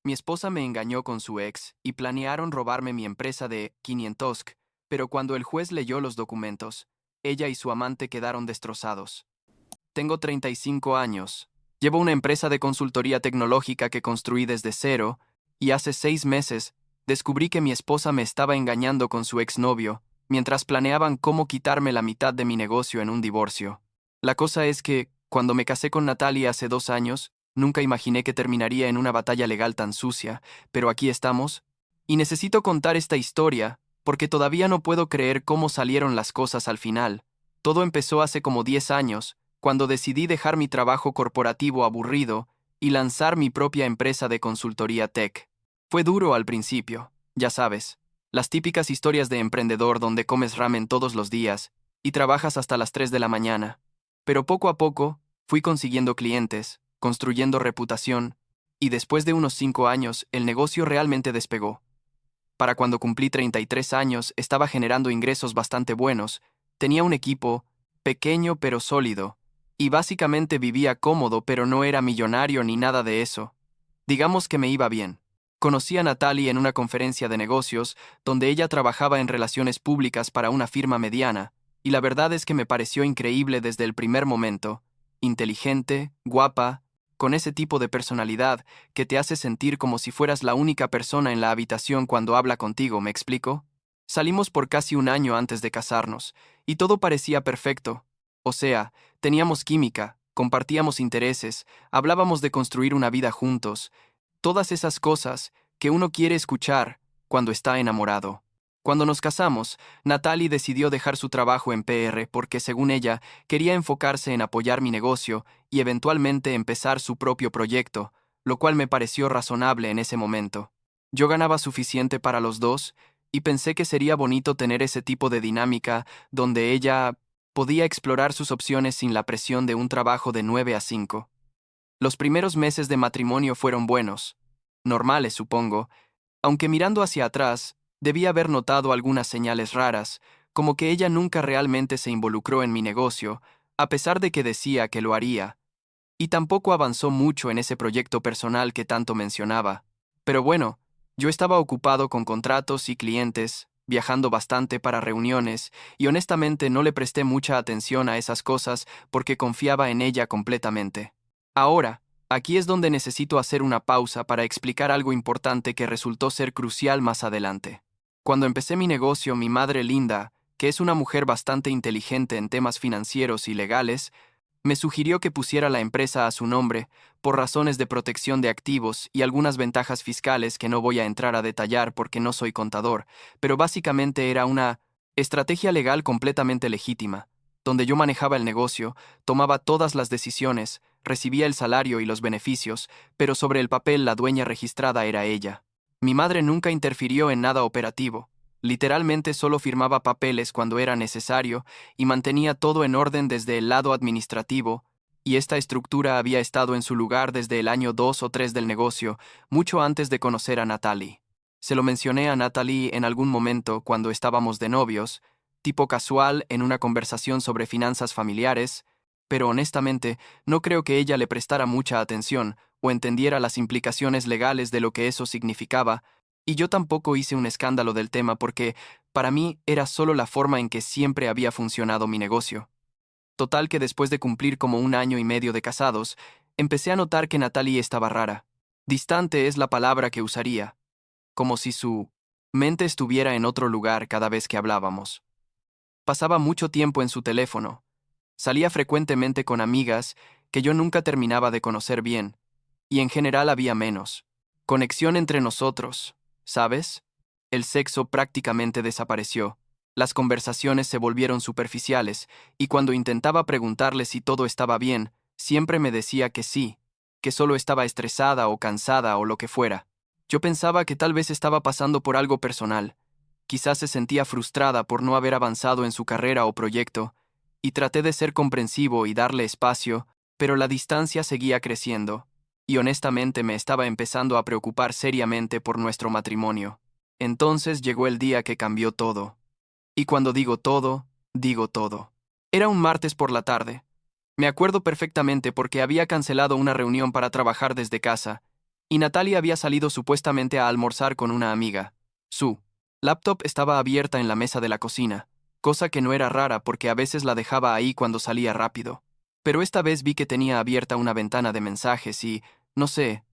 Mi esposa me engañó con su ex y planearon robarme mi empresa de 500, pero cuando el juez leyó los documentos, ella y su amante quedaron destrozados. Tengo 35 años. Llevo una empresa de consultoría tecnológica que construí desde cero, y hace 6 meses descubrí que mi esposa me estaba engañando con su exnovio, mientras planeaban cómo quitarme la mitad de mi negocio en un divorcio. La cosa es que, cuando me casé con Natalie hace 2 años, nunca imaginé que terminaría en una batalla legal tan sucia, pero aquí estamos, y necesito contar esta historia, porque todavía no puedo creer cómo salieron las cosas al final. Todo empezó hace como 10 años, cuando decidí dejar mi trabajo corporativo aburrido y lanzar mi propia empresa de consultoría tech. Fue duro al principio, ya sabes, las típicas historias de emprendedor donde comes ramen todos los días y trabajas hasta las 3 de la mañana. Pero poco a poco, fui consiguiendo clientes, construyendo reputación, y después de unos 5 años, el negocio realmente despegó. Para cuando cumplí 33 años, estaba generando ingresos bastante buenos, tenía un equipo, pequeño pero sólido, y básicamente vivía cómodo, pero no era millonario ni nada de eso. Digamos que me iba bien. Conocí a Natalie en una conferencia de negocios, donde ella trabajaba en relaciones públicas para una firma mediana, y la verdad es que me pareció increíble desde el primer momento. Inteligente, guapa, con ese tipo de personalidad que te hace sentir como si fueras la única persona en la habitación cuando habla contigo, ¿me explico? Salimos por casi un año antes de casarnos, y todo parecía perfecto. O sea, teníamos química, compartíamos intereses, hablábamos de construir una vida juntos, todas esas cosas que uno quiere escuchar cuando está enamorado. Cuando nos casamos, Natalie decidió dejar su trabajo en PR porque, según ella, quería enfocarse en apoyar mi negocio y eventualmente empezar su propio proyecto, lo cual me pareció razonable en ese momento. Yo ganaba suficiente para los dos y pensé que sería bonito tener ese tipo de dinámica donde ella podía explorar sus opciones sin la presión de un trabajo de 9 a 5. Los primeros meses de matrimonio fueron buenos, normales supongo, aunque mirando hacia atrás, debía haber notado algunas señales raras, como que ella nunca realmente se involucró en mi negocio, a pesar de que decía que lo haría, y tampoco avanzó mucho en ese proyecto personal que tanto mencionaba. Pero bueno, yo estaba ocupado con contratos y clientes, viajando bastante para reuniones, y honestamente no le presté mucha atención a esas cosas porque confiaba en ella completamente. Ahora, aquí es donde necesito hacer una pausa para explicar algo importante que resultó ser crucial más adelante. Cuando empecé mi negocio, mi madre Linda, que es una mujer bastante inteligente en temas financieros y legales, me sugirió que pusiera la empresa a su nombre, por razones de protección de activos y algunas ventajas fiscales que no voy a entrar a detallar porque no soy contador, pero básicamente era una estrategia legal completamente legítima, donde yo manejaba el negocio, tomaba todas las decisiones, recibía el salario y los beneficios, pero sobre el papel la dueña registrada era ella. Mi madre nunca interfirió en nada operativo, literalmente solo firmaba papeles cuando era necesario y mantenía todo en orden desde el lado administrativo, y esta estructura había estado en su lugar desde el año 2 o 3 del negocio, mucho antes de conocer a Natalie. Se lo mencioné a Natalie en algún momento cuando estábamos de novios, tipo casual en una conversación sobre finanzas familiares, pero honestamente no creo que ella le prestara mucha atención o entendiera las implicaciones legales de lo que eso significaba, y yo tampoco hice un escándalo del tema porque, para mí, era solo la forma en que siempre había funcionado mi negocio. Total que después de cumplir como un año y medio de casados, empecé a notar que Natalie estaba rara. Distante es la palabra que usaría, como si su mente estuviera en otro lugar cada vez que hablábamos. Pasaba mucho tiempo en su teléfono. Salía frecuentemente con amigas que yo nunca terminaba de conocer bien, y en general había menos conexión entre nosotros, ¿sabes? El sexo prácticamente desapareció, las conversaciones se volvieron superficiales, y cuando intentaba preguntarle si todo estaba bien, siempre me decía que sí, que solo estaba estresada o cansada o lo que fuera. Yo pensaba que tal vez estaba pasando por algo personal, quizás se sentía frustrada por no haber avanzado en su carrera o proyecto, y traté de ser comprensivo y darle espacio, pero la distancia seguía creciendo, y honestamente me estaba empezando a preocupar seriamente por nuestro matrimonio. Entonces llegó el día que cambió todo. Y cuando digo todo, digo todo. Era un martes por la tarde. Me acuerdo perfectamente porque había cancelado una reunión para trabajar desde casa, Y Natalia había salido supuestamente a almorzar con una amiga. Su laptop estaba abierta en la mesa de la cocina, cosa que no era rara porque a veces la dejaba ahí cuando salía rápido. Pero esta vez vi que tenía abierta una ventana de mensajes y, no sé,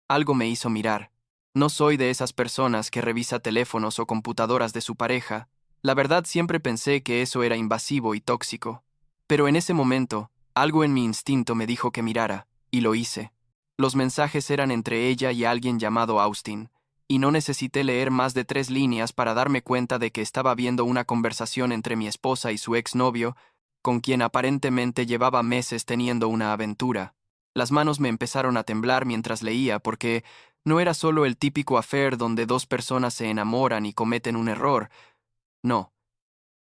algo me hizo mirar. No soy de esas personas que revisa teléfonos o computadoras de su pareja. La verdad siempre pensé que eso era invasivo y tóxico. Pero en ese momento, algo en mi instinto me dijo que mirara, y lo hice. Los mensajes eran entre ella y alguien llamado Austin, y no necesité leer más de 3 líneas para darme cuenta de que estaba viendo una conversación entre mi esposa y su exnovio, con quien aparentemente llevaba meses teniendo una aventura. Las manos me empezaron a temblar mientras leía porque no era solo el típico affair donde dos personas se enamoran y cometen un error. No,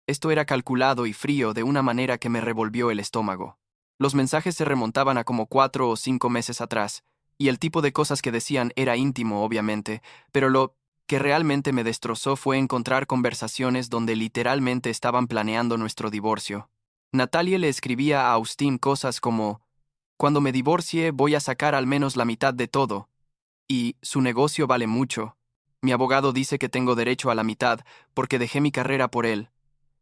esto era calculado y frío de una manera que me revolvió el estómago. Los mensajes se remontaban a como 4 o 5 meses atrás, y el tipo de cosas que decían era íntimo, obviamente, pero lo que realmente me destrozó fue encontrar conversaciones donde literalmente estaban planeando nuestro divorcio. Natalie le escribía a Austin cosas como: cuando me divorcie voy a sacar al menos la mitad de todo, y su negocio vale mucho. Mi abogado dice que tengo derecho a la mitad porque dejé mi carrera por él.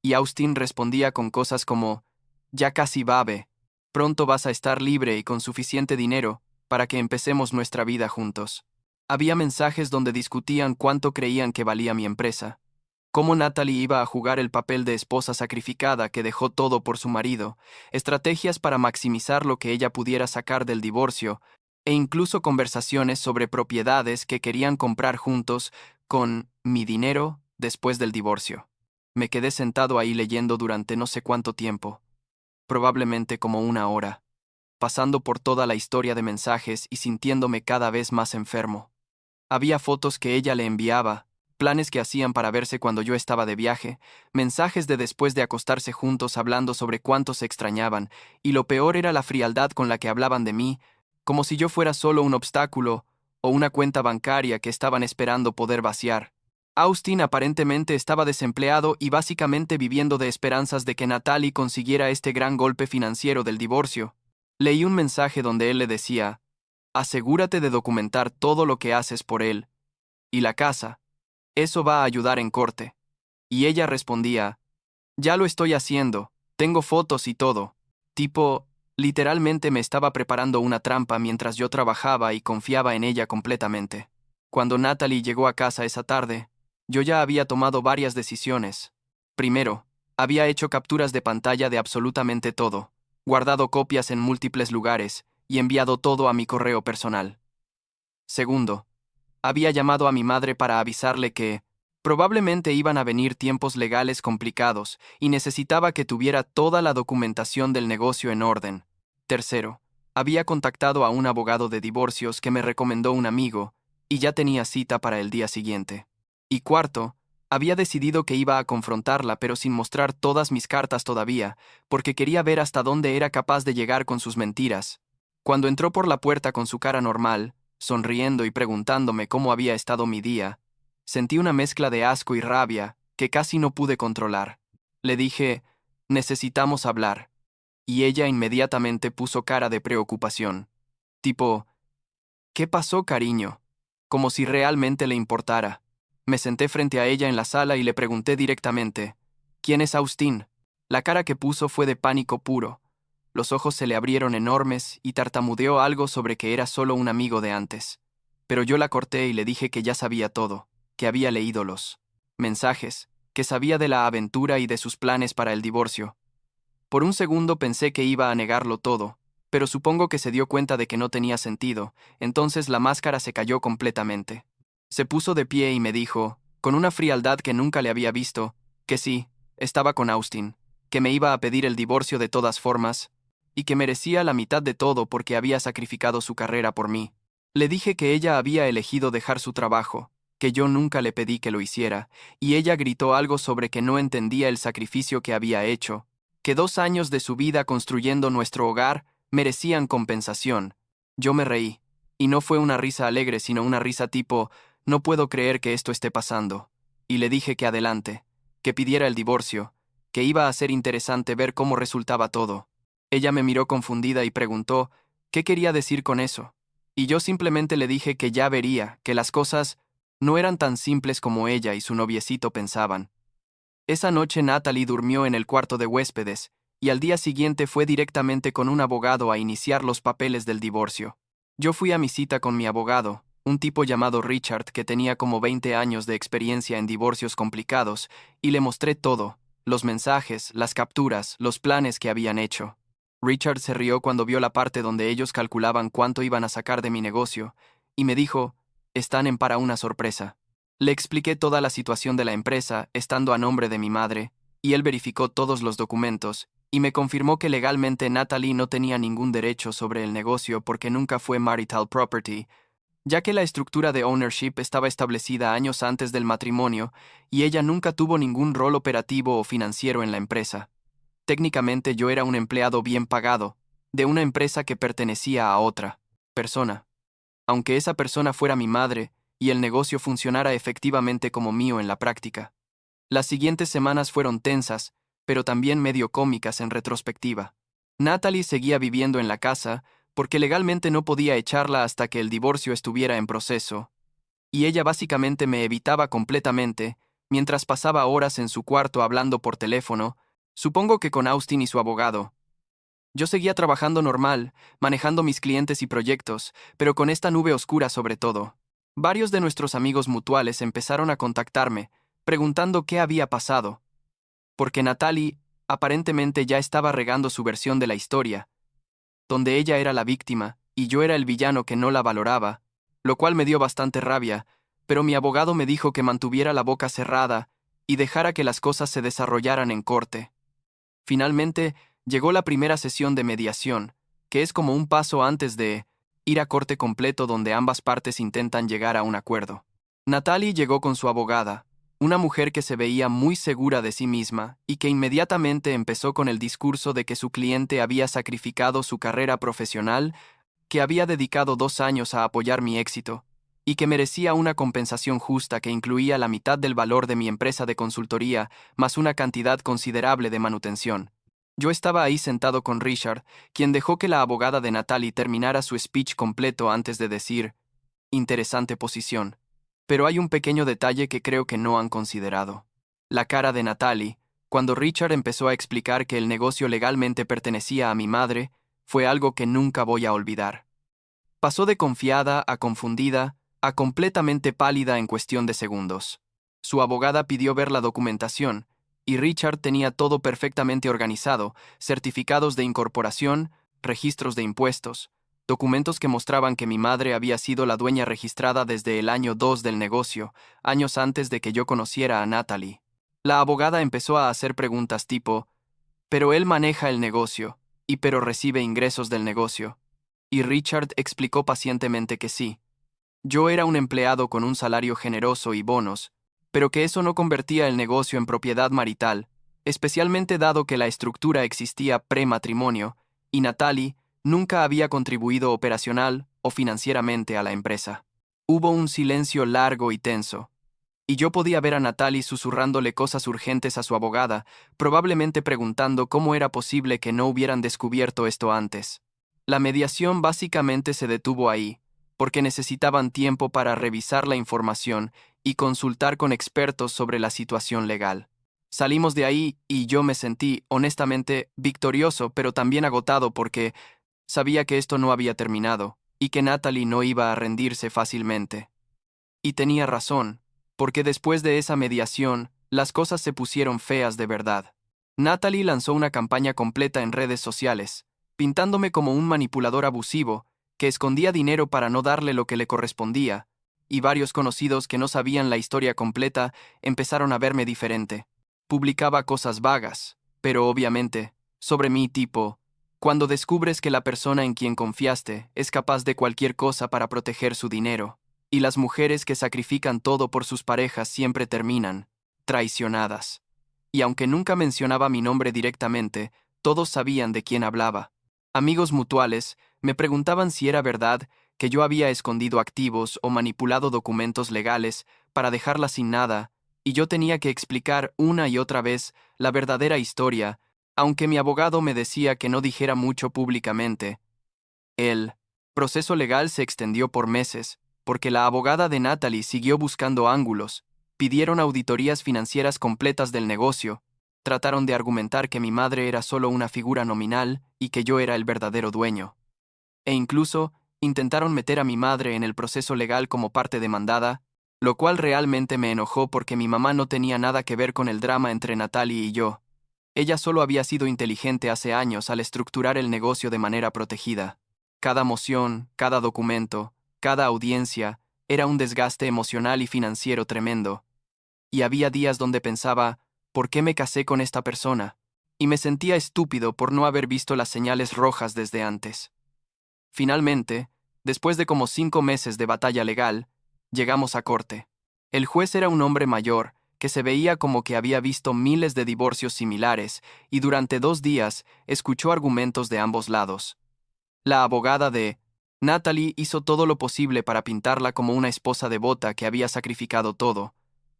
Y Austin respondía con cosas como: ya casi babe, pronto vas a estar libre y con suficiente dinero para que empecemos nuestra vida juntos. Había mensajes donde discutían cuánto creían que valía mi empresa, cómo Natalie iba a jugar el papel de esposa sacrificada que dejó todo por su marido, estrategias para maximizar lo que ella pudiera sacar del divorcio, e incluso conversaciones sobre propiedades que querían comprar juntos con mi dinero después del divorcio. Me quedé sentado ahí leyendo durante no sé cuánto tiempo, probablemente como 1 hora, pasando por toda la historia de mensajes y sintiéndome cada vez más enfermo. Había fotos que ella le enviaba, planes que hacían para verse cuando yo estaba de viaje, mensajes de después de acostarse juntos hablando sobre cuánto se extrañaban, y lo peor era la frialdad con la que hablaban de mí, como si yo fuera solo un obstáculo o una cuenta bancaria que estaban esperando poder vaciar. Austin aparentemente estaba desempleado y básicamente viviendo de esperanzas de que Natalie consiguiera este gran golpe financiero del divorcio. Leí un mensaje donde él le decía: asegúrate de documentar todo lo que haces por él. Y la casa, eso va a ayudar en corte. Y ella respondía: ya lo estoy haciendo, tengo fotos y todo. Tipo, literalmente me estaba preparando una trampa mientras yo trabajaba y confiaba en ella completamente. Cuando Natalie llegó a casa esa tarde, yo ya había tomado varias decisiones. Primero, había hecho capturas de pantalla de absolutamente todo, guardado copias en múltiples lugares y enviado todo a mi correo personal. Segundo, había llamado a mi madre para avisarle que probablemente iban a venir tiempos legales complicados y necesitaba que tuviera toda la documentación del negocio en orden. Tercero, había contactado a un abogado de divorcios que me recomendó un amigo y ya tenía cita para el día siguiente. Y cuarto, había decidido que iba a confrontarla pero sin mostrar todas mis cartas todavía, porque quería ver hasta dónde era capaz de llegar con sus mentiras. Cuando entró por la puerta con su cara normal, sonriendo y preguntándome cómo había estado mi día, sentí una mezcla de asco y rabia que casi no pude controlar. Le dije: necesitamos hablar. Y ella inmediatamente puso cara de preocupación. Tipo: ¿qué pasó, cariño? Como si realmente le importara. Me senté frente a ella en la sala y le pregunté directamente: ¿quién es Austin? La cara que puso fue de pánico puro. Los ojos se le abrieron enormes y tartamudeó algo sobre que era solo un amigo de antes. Pero yo la corté y le dije que ya sabía todo, que había leído los mensajes, que sabía de la aventura y de sus planes para el divorcio. Por un segundo pensé que iba a negarlo todo, pero supongo que se dio cuenta de que no tenía sentido, entonces la máscara se cayó completamente. Se puso de pie y me dijo, con una frialdad que nunca le había visto, que sí, estaba con Austin, que me iba a pedir el divorcio de todas formas, y que merecía la mitad de todo porque había sacrificado su carrera por mí. Le dije que ella había elegido dejar su trabajo, que yo nunca le pedí que lo hiciera, y ella gritó algo sobre que no entendía el sacrificio que había hecho, que 2 años de su vida construyendo nuestro hogar merecían compensación. Yo me reí, y no fue una risa alegre sino una risa tipo: no puedo creer que esto esté pasando. Y le dije que adelante, que pidiera el divorcio, que iba a ser interesante ver cómo resultaba todo. Ella me miró confundida y preguntó: ¿qué quería decir con eso? Y yo simplemente le dije que ya vería, que las cosas no eran tan simples como ella y su noviecito pensaban. Esa noche Natalie durmió en el cuarto de huéspedes, y al día siguiente fue directamente con un abogado a iniciar los papeles del divorcio. Yo fui a mi cita con mi abogado, un tipo llamado Richard que tenía como 20 años de experiencia en divorcios complicados, y le mostré todo, los mensajes, las capturas, los planes que habían hecho. Richard se rió cuando vio la parte donde ellos calculaban cuánto iban a sacar de mi negocio, y me dijo, están en para una sorpresa. Le expliqué toda la situación de la empresa, estando a nombre de mi madre, y él verificó todos los documentos, y me confirmó que legalmente Natalie no tenía ningún derecho sobre el negocio porque nunca fue marital property, ya que la estructura de ownership estaba establecida años antes del matrimonio y ella nunca tuvo ningún rol operativo o financiero en la empresa. Técnicamente yo era un empleado bien pagado, de una empresa que pertenecía a otra persona. Aunque esa persona fuera mi madre y el negocio funcionara efectivamente como mío en la práctica. Las siguientes semanas fueron tensas, pero también medio cómicas en retrospectiva. Natalie seguía viviendo en la casa porque legalmente no podía echarla hasta que el divorcio estuviera en proceso, y ella básicamente me evitaba completamente, mientras pasaba horas en su cuarto hablando por teléfono, supongo que con Austin y su abogado. Yo seguía trabajando normal, manejando mis clientes y proyectos, pero con esta nube oscura sobre todo. Varios de nuestros amigos mutuales empezaron a contactarme, preguntando qué había pasado, porque Natalie aparentemente ya estaba regando su versión de la historia, donde ella era la víctima y yo era el villano que no la valoraba, lo cual me dio bastante rabia, pero mi abogado me dijo que mantuviera la boca cerrada y dejara que las cosas se desarrollaran en corte. Finalmente, llegó la primera sesión de mediación, que es como un paso antes de ir a corte completo donde ambas partes intentan llegar a un acuerdo. Natalie llegó con su abogada, una mujer que se veía muy segura de sí misma y que inmediatamente empezó con el discurso de que su cliente había sacrificado su carrera profesional, que había dedicado 2 años a apoyar mi éxito, y que merecía una compensación justa que incluía la mitad del valor de mi empresa de consultoría, más una cantidad considerable de manutención. Yo estaba ahí sentado con Richard, quien dejó que la abogada de Natalie terminara su speech completo antes de decir, interesante posición. Pero hay un pequeño detalle que creo que no han considerado. La cara de Natalie, cuando Richard empezó a explicar que el negocio legalmente pertenecía a mi madre, fue algo que nunca voy a olvidar. Pasó de confiada a confundida, a completamente pálida en cuestión de segundos. Su abogada pidió ver la documentación, y Richard tenía todo perfectamente organizado, certificados de incorporación, registros de impuestos, documentos que mostraban que mi madre había sido la dueña registrada desde el año 2 del negocio, años antes de que yo conociera a Natalie. La abogada empezó a hacer preguntas tipo, pero él maneja el negocio, y pero recibe ingresos del negocio. Y Richard explicó pacientemente que sí. Yo era un empleado con un salario generoso y bonos, pero que eso no convertía el negocio en propiedad marital, especialmente dado que la estructura existía pre-matrimonio, y Natalie nunca había contribuido operacional o financieramente a la empresa. Hubo un silencio largo y tenso, y yo podía ver a Natalie susurrándole cosas urgentes a su abogada, probablemente preguntando cómo era posible que no hubieran descubierto esto antes. La mediación básicamente se detuvo ahí, porque necesitaban tiempo para revisar la información y consultar con expertos sobre la situación legal. Salimos de ahí y yo me sentí, honestamente, victorioso, pero también agotado porque sabía que esto no había terminado, y que Natalie no iba a rendirse fácilmente. Y tenía razón, porque después de esa mediación, las cosas se pusieron feas de verdad. Natalie lanzó una campaña completa en redes sociales, pintándome como un manipulador abusivo, que escondía dinero para no darle lo que le correspondía, y varios conocidos que no sabían la historia completa empezaron a verme diferente. Publicaba cosas vagas, pero obviamente, sobre mí tipo, cuando descubres que la persona en quien confiaste es capaz de cualquier cosa para proteger su dinero, y las mujeres que sacrifican todo por sus parejas siempre terminan traicionadas. Y aunque nunca mencionaba mi nombre directamente, todos sabían de quién hablaba. Amigos mutuales me preguntaban si era verdad que yo había escondido activos o manipulado documentos legales para dejarla sin nada, y yo tenía que explicar una y otra vez la verdadera historia, aunque mi abogado me decía que no dijera mucho públicamente. Él proceso legal se extendió por meses, porque la abogada de Natalie siguió buscando ángulos, pidieron auditorías financieras completas del negocio, trataron de argumentar que mi madre era solo una figura nominal y que yo era el verdadero dueño. E incluso intentaron meter a mi madre en el proceso legal como parte demandada, lo cual realmente me enojó porque mi mamá no tenía nada que ver con el drama entre Natalie y yo. Ella solo había sido inteligente hace años al estructurar el negocio de manera protegida. Cada moción, cada documento, cada audiencia era un desgaste emocional y financiero tremendo. Y había días donde pensaba, ¿por qué me casé con esta persona? Y me sentía estúpido por no haber visto las señales rojas desde antes. Finalmente, después de como 5 meses de batalla legal, llegamos a corte. El juez era un hombre mayor, que se veía como que había visto miles de divorcios similares, y durante 2 días escuchó argumentos de ambos lados. La abogada de Natalie hizo todo lo posible para pintarla como una esposa devota que había sacrificado todo.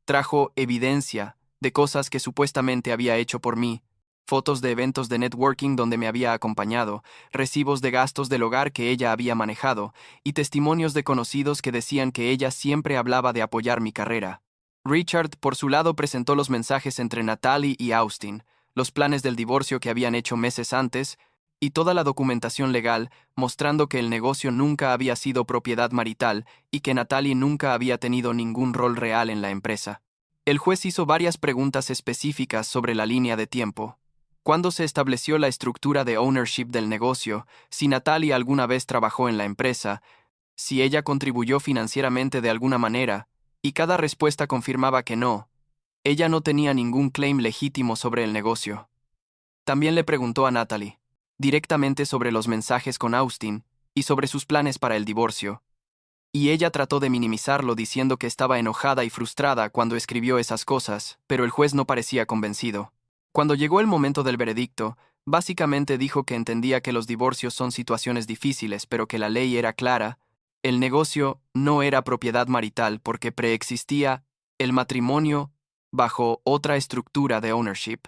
Trajo evidencia de cosas que supuestamente había hecho por mí, fotos de eventos de networking donde me había acompañado, recibos de gastos del hogar que ella había manejado, y testimonios de conocidos que decían que ella siempre hablaba de apoyar mi carrera. Richard, por su lado, presentó los mensajes entre Natalie y Austin, los planes del divorcio que habían hecho meses antes, y toda la documentación legal, mostrando que el negocio nunca había sido propiedad marital y que Natalie nunca había tenido ningún rol real en la empresa. El juez hizo varias preguntas específicas sobre la línea de tiempo. ¿Cuándo se estableció la estructura de ownership del negocio? Si Natalie alguna vez trabajó en la empresa, si ella contribuyó financieramente de alguna manera, y cada respuesta confirmaba que no. Ella no tenía ningún claim legítimo sobre el negocio. También le preguntó a Natalie directamente sobre los mensajes con Austin y sobre sus planes para el divorcio. Y ella trató de minimizarlo diciendo que estaba enojada y frustrada cuando escribió esas cosas, pero el juez no parecía convencido. Cuando llegó el momento del veredicto, básicamente dijo que entendía que los divorcios son situaciones difíciles, pero que la ley era clara. El negocio no era propiedad marital porque preexistía el matrimonio bajo otra estructura de ownership.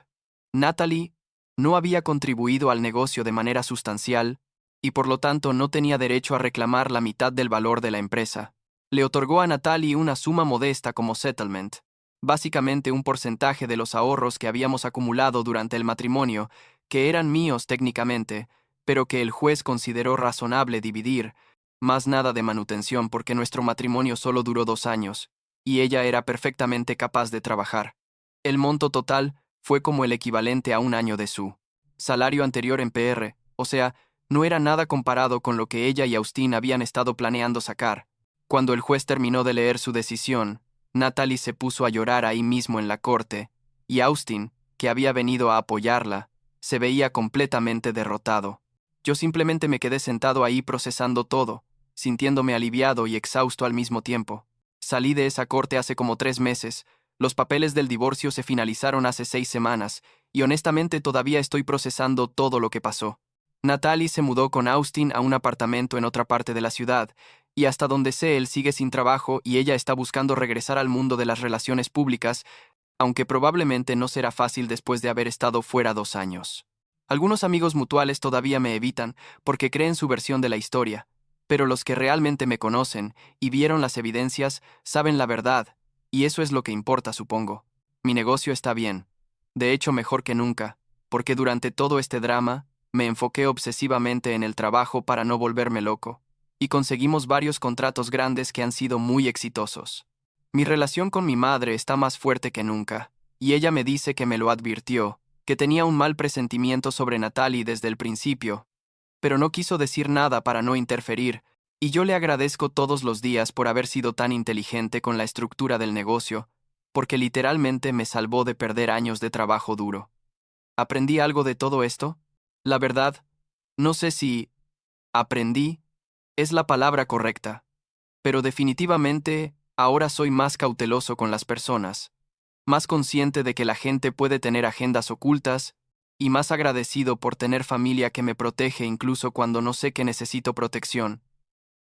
Natalie no había contribuido al negocio de manera sustancial y por lo tanto no tenía derecho a reclamar la mitad del valor de la empresa. Le otorgó a Natalie una suma modesta como settlement, básicamente un porcentaje de los ahorros que habíamos acumulado durante el matrimonio, que eran míos técnicamente, pero que el juez consideró razonable dividir, más nada de manutención porque nuestro matrimonio solo duró 2 años, y ella era perfectamente capaz de trabajar. El monto total fue como el equivalente a un año de su salario anterior en PR, o sea, no era nada comparado con lo que ella y Austin habían estado planeando sacar. Cuando el juez terminó de leer su decisión, Natalie se puso a llorar ahí mismo en la corte, y Austin, que había venido a apoyarla, se veía completamente derrotado. Yo simplemente me quedé sentado ahí procesando todo, sintiéndome aliviado y exhausto al mismo tiempo. Salí de esa corte hace como 3 meses, los papeles del divorcio se finalizaron hace 6 semanas, y honestamente todavía estoy procesando todo lo que pasó. Natalie se mudó con Austin a un apartamento en otra parte de la ciudad, y hasta donde sé él sigue sin trabajo y ella está buscando regresar al mundo de las relaciones públicas, aunque probablemente no será fácil después de haber estado fuera 2 años. Algunos amigos mutuales todavía me evitan porque creen su versión de la historia, pero los que realmente me conocen y vieron las evidencias saben la verdad, y eso es lo que importa, supongo. Mi negocio está bien. De hecho, mejor que nunca, porque durante todo este drama, me enfoqué obsesivamente en el trabajo para no volverme loco, y conseguimos varios contratos grandes que han sido muy exitosos. Mi relación con mi madre está más fuerte que nunca, y ella me dice que me lo advirtió, que tenía un mal presentimiento sobre Natalie desde el principio, pero no quiso decir nada para no interferir, y yo le agradezco todos los días por haber sido tan inteligente con la estructura del negocio, porque literalmente me salvó de perder años de trabajo duro. ¿Aprendí algo de todo esto? La verdad, no sé si aprendí es la palabra correcta, pero definitivamente ahora soy más cauteloso con las personas, más consciente de que la gente puede tener agendas ocultas y más agradecido por tener familia que me protege incluso cuando no sé que necesito protección.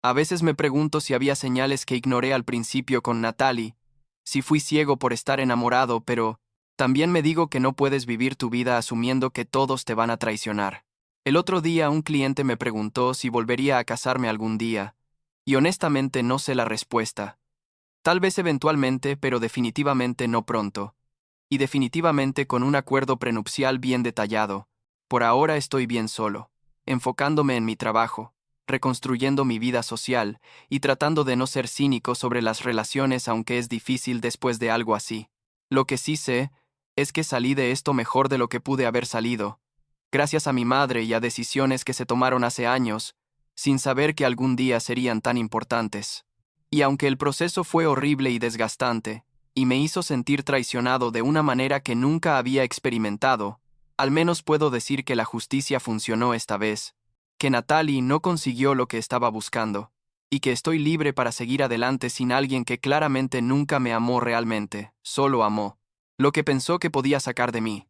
A veces me pregunto si había señales que ignoré al principio con Natalie, si fui ciego por estar enamorado, pero también me digo que no puedes vivir tu vida asumiendo que todos te van a traicionar. El otro día un cliente me preguntó si volvería a casarme algún día, y honestamente no sé la respuesta. Tal vez eventualmente, pero definitivamente no pronto. Y definitivamente con un acuerdo prenupcial bien detallado. Por ahora estoy bien solo, enfocándome en mi trabajo, reconstruyendo mi vida social y tratando de no ser cínico sobre las relaciones aunque es difícil después de algo así. Lo que sí sé es que salí de esto mejor de lo que pude haber salido, gracias a mi madre y a decisiones que se tomaron hace años, sin saber que algún día serían tan importantes. Y aunque el proceso fue horrible y desgastante, y me hizo sentir traicionado de una manera que nunca había experimentado, al menos puedo decir que la justicia funcionó esta vez, que Natalie no consiguió lo que estaba buscando, y que estoy libre para seguir adelante sin alguien que claramente nunca me amó realmente, solo amó lo que pensó que podía sacar de mí.